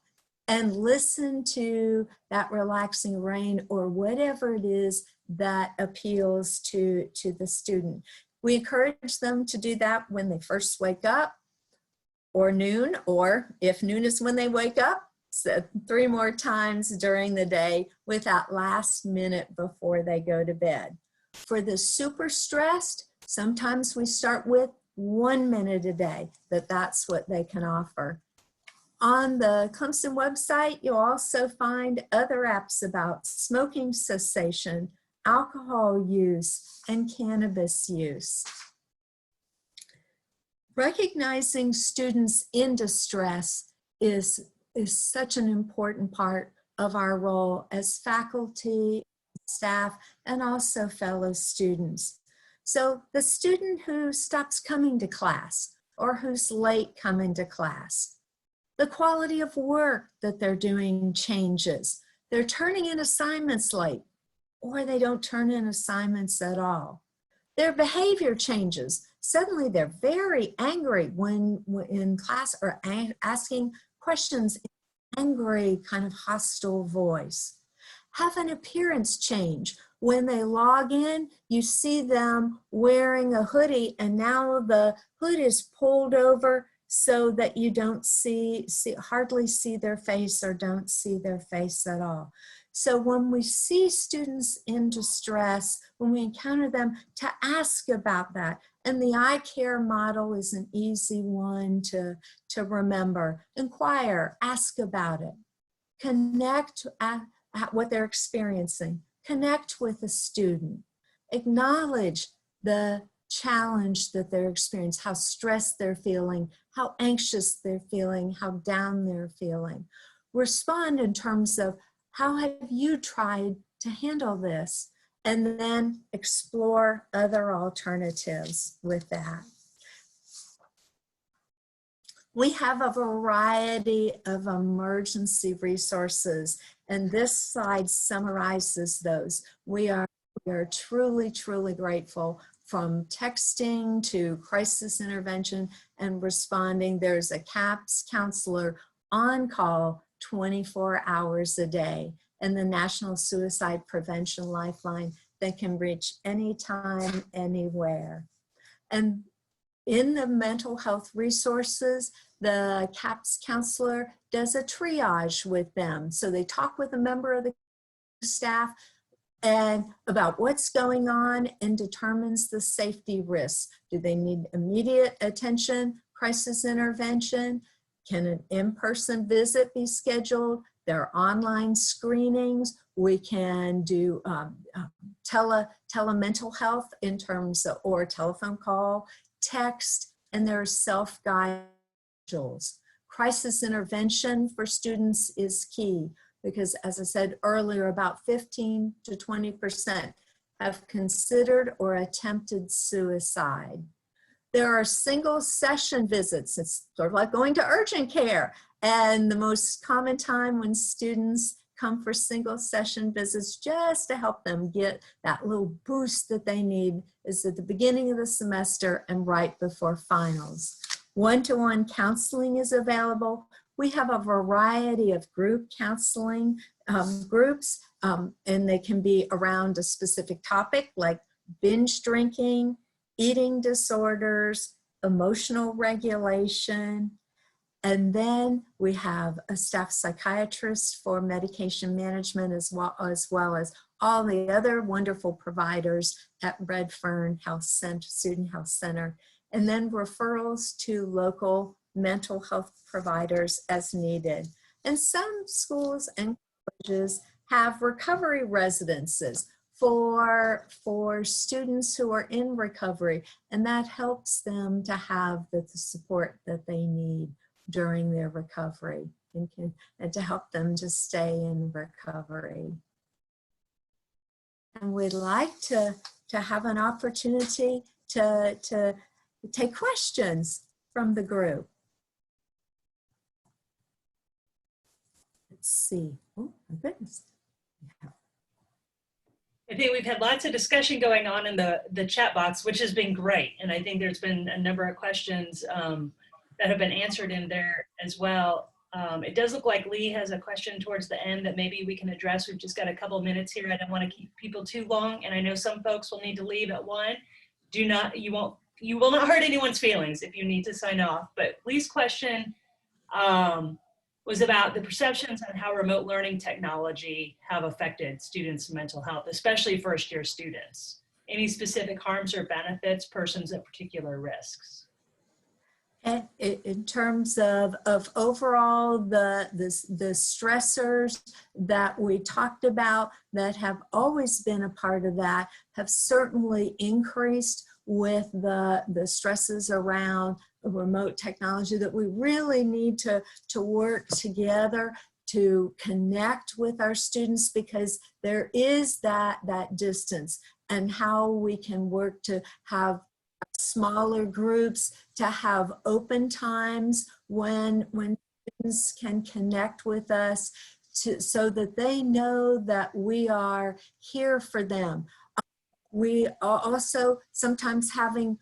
and listen to that relaxing rain or whatever it is that appeals to the student. We encourage them to do that when they first wake up, or noon, or if noon is when they wake up, so 3 more times during the day with that last minute before they go to bed. For the super stressed, sometimes we start with 1 minute a day, that's what they can offer. On the Clemson website, you'll also find other apps about smoking cessation, alcohol use, and cannabis use. Recognizing students in distress is such an important part of our role as faculty, staff, and also fellow students. So the student who stops coming to class or who's late coming to class, the quality of work that they're doing changes. They're turning in assignments late, or they don't turn in assignments at all. Their behavior changes. Suddenly they're very angry when in class, or asking questions in an angry, kind of hostile voice. Have an appearance change. When they log in, you see them wearing a hoodie, and now the hood is pulled over so that you don't hardly see their face, or don't see their face at all. So when we see students in distress, when we encounter them, to ask about that. And the I Care model is an easy one to remember. Inquire, ask about it. Connect at what they're experiencing. Connect with a student. Acknowledge the challenge that they're experiencing, how stressed they're feeling, how anxious they're feeling, how down they're feeling. Respond in terms of, how have you tried to handle this? And then explore other alternatives with that. We have a variety of emergency resources, and this slide summarizes those. We are truly, truly grateful, from texting to crisis intervention and responding. There's a CAPS counselor on call 24 hours a day, and the National Suicide Prevention Lifeline that can reach anytime, anywhere. And in the mental health resources, the CAPS counselor does a triage with them. So they talk with a member of the staff and about what's going on, and determines the safety risks. Do they need immediate attention, crisis intervention? Can an in-person visit be scheduled? There are online screenings. We can do telemental health in terms of, or telephone call, text, and there are self-guided modules. Crisis intervention for students is key because, as I said earlier, about 15 to 20% have considered or attempted suicide. There are single session visits. It's sort of like going to urgent care. And the most common time when students come for single session visits just to help them get that little boost that they need is at the beginning of the semester and right before finals. One-to-one counseling is available. We have a variety of group counseling groups, and they can be around a specific topic like binge drinking, eating disorders, emotional regulation. And then we have a staff psychiatrist for medication management as well as all the other wonderful providers at Redfern Health Center, Student Health Center, and then referrals to local mental health providers as needed. And some schools and colleges have recovery residences for students who are in recovery, and that helps them to have the support that they need during their recovery and to help them to stay in recovery. And we'd like to have an opportunity to take questions from the group. Let's see. Oh my goodness. Yeah. I think we've had lots of discussion going on in the chat box, which has been great. And I think there's been a number of questions that have been answered in there as well. It does look like Lee has a question towards the end that maybe we can address. We've just got a couple minutes here. I don't want to keep people too long, and I know some folks will need to leave at 1. You will not hurt anyone's feelings if you need to sign off. But Lee's question was about the perceptions on how remote learning technology have affected students' mental health, especially first-year students. Any specific harms or benefits, persons at particular risks? In terms of overall the stressors that we talked about that have always been a part of that have certainly increased with the stresses around remote technology, that we really need to work together to connect with our students, because there is that distance, and how we can work to have smaller groups, to have open times when students can connect with us so that they know that we are here for them. We are also sometimes having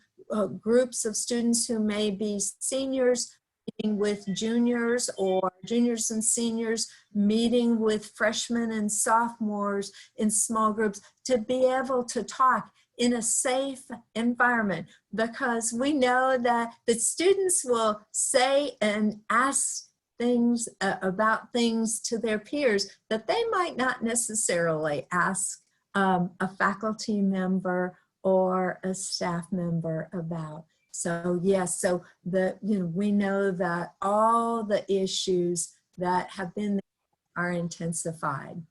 groups of students who may be seniors meeting with juniors, or juniors and seniors meeting with freshmen and sophomores in small groups, to be able to talk in a safe environment, because we know that the students will say and ask things about things to their peers that they might not necessarily ask a faculty member or a staff member about. So yes, so we know that all the issues that have been there are intensified.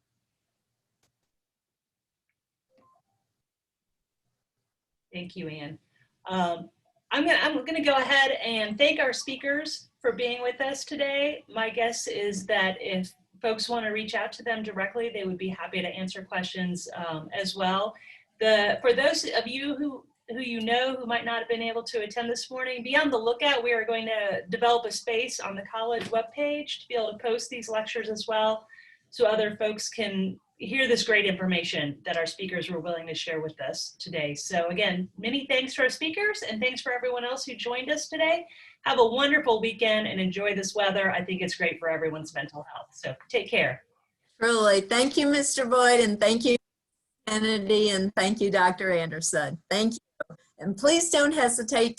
Thank you, Ann. I'm gonna go ahead and thank our speakers for being with us today. My guess is that if folks want to reach out to them directly, they would be happy to answer questions as well. For those of you who who might not have been able to attend this morning, be on the lookout. We are going to develop a space on the college webpage to be able to post these lectures as well, so other folks can hear this great information that our speakers were willing to share with us today. So again, many thanks to our speakers, and thanks for everyone else who joined us today. Have a wonderful weekend and enjoy this weather. I think it's great for everyone's mental health. So take care. Truly. Thank you, Mr. Boyd, and thank you, Kennedy, and thank you, Dr. Anderson. Thank you. And please don't hesitate